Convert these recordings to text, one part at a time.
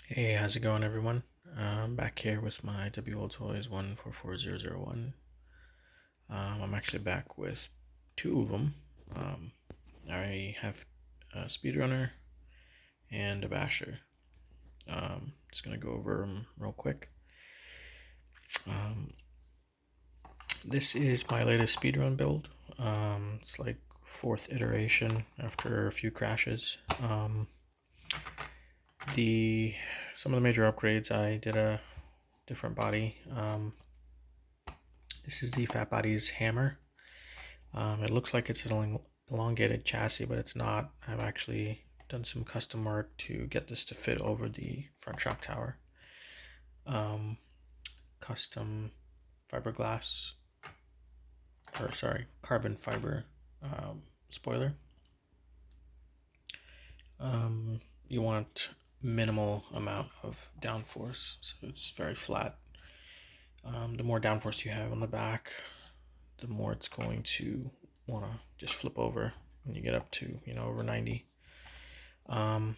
Hey, how's it going, everyone? I'm back here with my Wltoys 144001. I'm actually back with two of them. I have a speedrunner and a basher. Just gonna go over them real quick. Um, this is my latest speedrun build. It's like fourth iteration after a few crashes. Some of the major upgrades, I did a different body. This is the Fat Body's hammer. It looks like it's an elongated chassis, but it's not. I've actually done some custom work to get this to fit over the front shock tower. Custom fiberglass, or sorry, carbon fiber spoiler. You want minimal amount of downforce, so it's very flat. The more downforce you have on the back, the more it's going to want to just flip over when you get up to, over 90. Up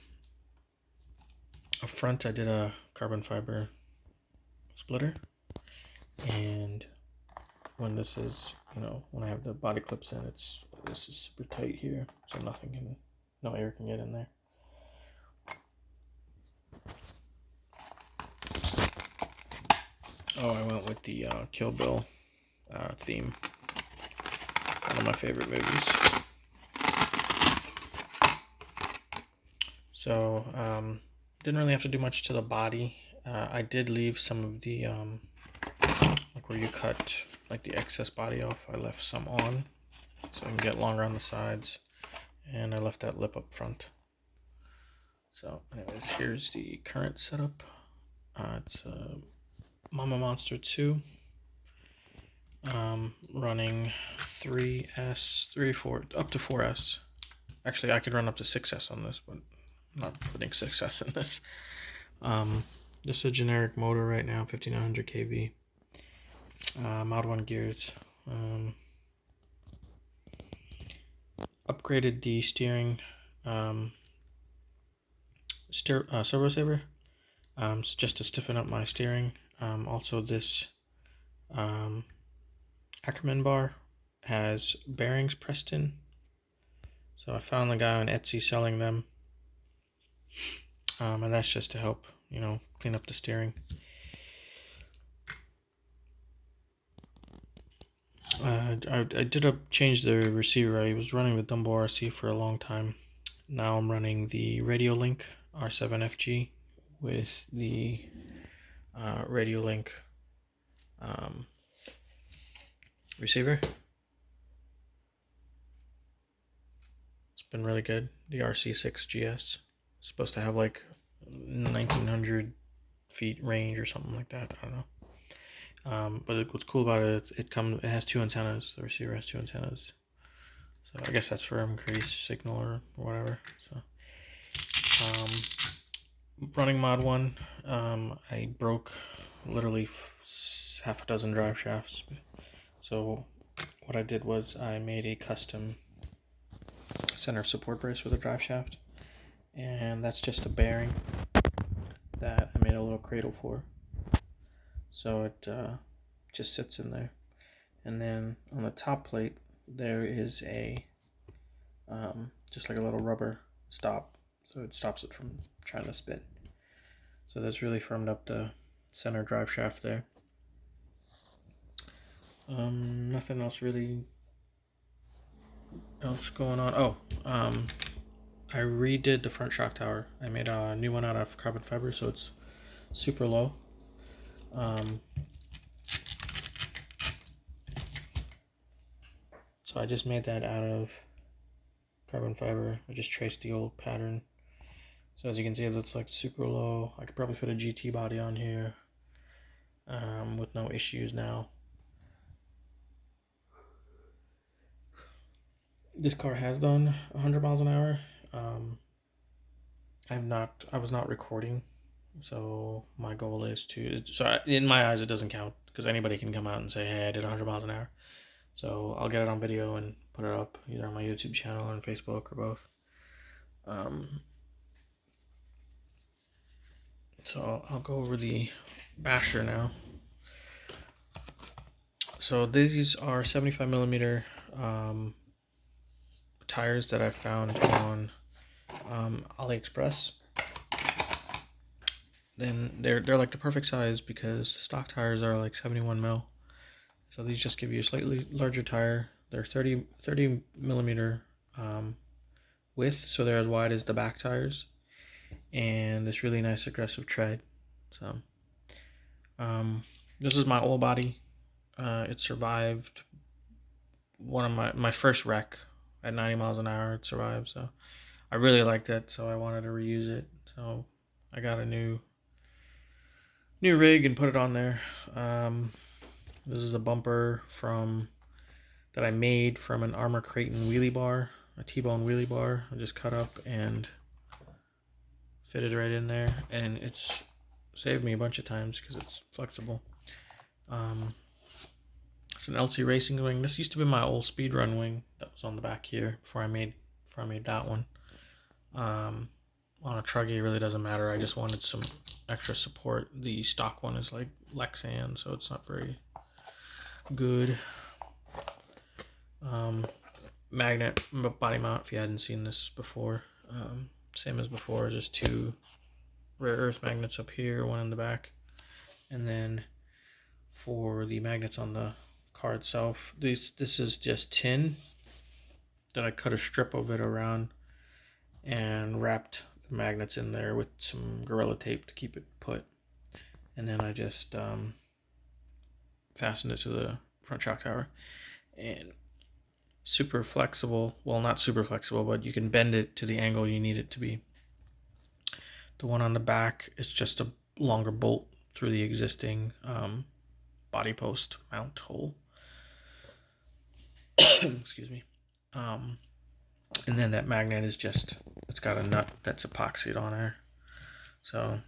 front, I did a carbon fiber splitter, and when this is, when I have the body clips in, this is super tight here, so no air can get in there. Oh, I went with the Kill Bill theme. One of my favorite movies. So, didn't really have to do much to the body. I did leave some of the, like where you cut like the excess body off, I left some on so I can get longer on the sides, and I left that lip up front. So anyways, here's the current setup. It's Mama Monster 2, running 3S, 4, up to 4S. Actually, I could run up to 6S on this, but I'm not putting 6S in this. This is a generic motor right now, 5900 kV. Mod 1 gears. Upgraded the steering, servo saver, so just to stiffen up my steering. Also, this Ackerman bar has bearings pressed in, so I found the guy on Etsy selling them, and that's just to help, clean up the steering. I did change the receiver. I was running the Dumbo RC for a long time. Now I'm running the Radiolink R7FG with the Radiolink receiver. It's been really good. The RC6GS is supposed to have like 1900 feet range or something like that. I don't know. But what's cool about it, it has two antennas. The receiver has two antennas, so I guess that's for increased signal or whatever. So, running mod 1, I broke literally half a dozen drive shafts. So what I did was I made a custom center support brace for the drive shaft, and that's just a bearing that I made a little cradle for. So it just sits in there, and then on the top plate there is a just like a little rubber stop, so it stops it from trying to spit. So that's really firmed up the center drive shaft there. Nothing else really else going on. Oh, I redid the front shock tower. I made a new one out of carbon fiber, so it's super low. So I just made that out of carbon fiber. I just traced the old pattern. So as you can see, it looks like super low. I could probably fit a GT body on here with no issues now. This car has done 100 miles an hour. I was not recording, so my goal is to, so in my eyes it doesn't count, because anybody can come out and say, hey, I did 100 miles an hour. So I'll get it on video and put it up either on my YouTube channel or on Facebook or both. So I'll go over the basher now. So these are 75 millimeter tires that I found on AliExpress. Then they're like the perfect size because stock tires are like 71 mil. So these just give you a slightly larger tire. They're 30 millimeter width, so they're as wide as the back tires, and this really nice aggressive tread. So this is my old body. It survived one of my first wreck at 90 miles an hour. It survived, so I really liked it, so I wanted to reuse it. So I got a new rig and put it on there. This is a bumper that I made from an Armor Creighton wheelie bar, a T-bone wheelie bar. I just cut up and fitted right in there, and it's saved me a bunch of times because it's flexible. It's an LC Racing wing. This used to be my old speedrun wing that was on the back here before I made that one. On a Truggy, it really doesn't matter. I just wanted some extra support. The stock one is like Lexan, so it's not very good. Magnet body mount, if you hadn't seen this before. Same as before, just two rare earth magnets up here, one in the back. And then for the magnets on the car itself, this is just tin that I cut a strip of it around and wrapped the magnets in there with some Gorilla Tape to keep it put. And then I just fastened it to the front shock tower. And super flexible, well, not super flexible, but you can bend it to the angle you need it to be. The one on the back is just a longer bolt through the existing body post mount hole. Excuse me. And then that magnet is just, it's got a nut that's epoxied on there. So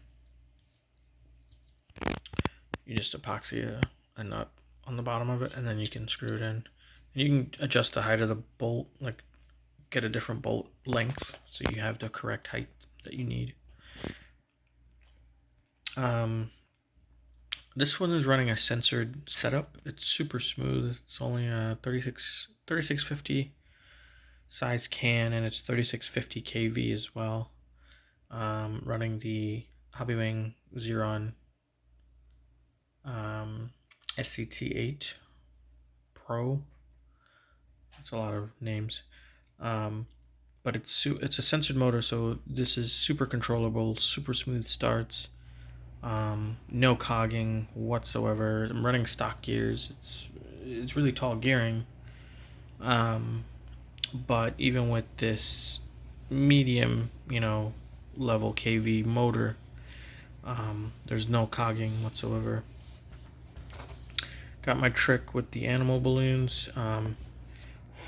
you just epoxy a nut on the bottom of it, and then you can screw it in. And you can adjust the height of the bolt, like get a different bolt length so you have the correct height that you need. This one is running a censored setup. It's super smooth. It's only a 3650 size can, and it's 3650 kV as well. Running the Hobbywing Xeron SCT8 Pro. It's a lot of names, but it's a censored motor, so this is super controllable, super smooth starts, no cogging whatsoever. I'm running stock gears. It's really tall gearing, but even with this medium, level kV motor, there's no cogging whatsoever. Got my trick with the animal balloons.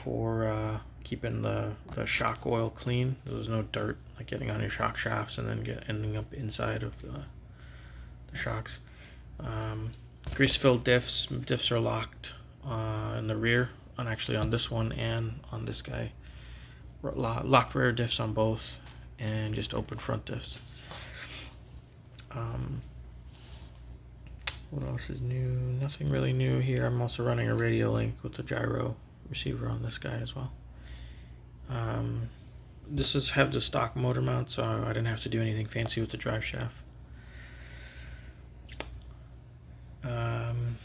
For keeping the shock oil clean. There's no dirt like getting on your shock shafts and then ending up inside of the shocks. Grease filled diffs. Diffs are locked in the rear, actually on this one and on this guy. Locked rear diffs on both, and just open front diffs. What else is new? Nothing really new here. I'm also running a radio link with the gyro receiver on this guy as well. This have the stock motor mount, so I didn't have to do anything fancy with the drive shaft. One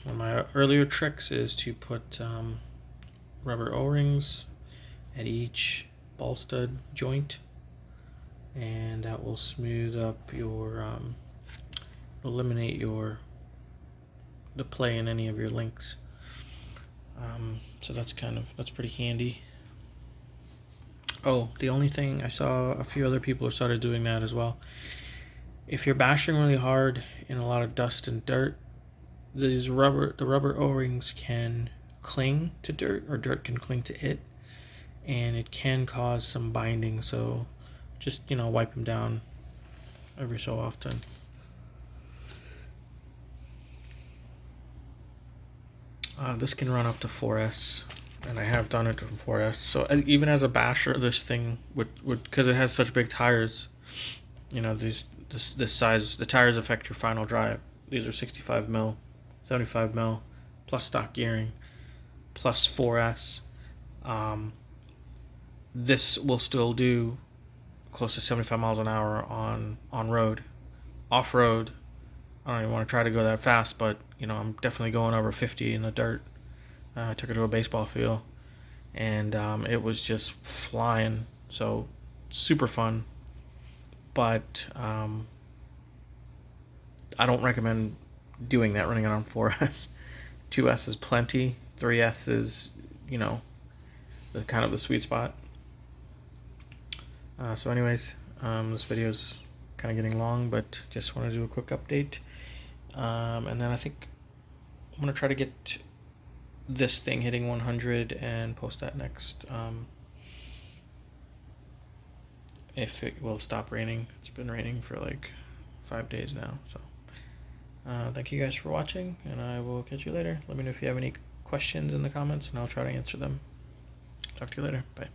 of my earlier tricks is to put rubber O-rings at each ball stud joint, and that will smooth up your eliminate the play in any of your links. So that's pretty handy. Oh, the only thing, I saw a few other people have started doing that as well. If you're bashing really hard in a lot of dust and dirt, the rubber O-rings can cling to dirt, or dirt can cling to it, and it can cause some binding. So just wipe them down every so often. This can run up to 4S, and I have done it to 4S. So even as a basher, this thing would because it has such big tires, this size, the tires affect your final drive. These are 65 mil, 75 mil, plus stock gearing, plus 4S. This will still do close to 75 miles an hour on road. Off road, I don't even want to try to go that fast, but I'm definitely going over 50 in the dirt. I took it to a baseball field, and it was just flying. So super fun, but I don't recommend doing that running it on 4S. 2S is plenty. 3S is, the kind of the sweet spot. So anyways, this video's kind of getting long, but just want to do a quick update. And then I think I'm going to try to get this thing hitting 100 and post that next. If it will stop raining. It's been raining for like 5 days now. So thank you guys for watching, and I will catch you later. Let me know if you have any questions in the comments, and I'll try to answer them. Talk to you later. Bye.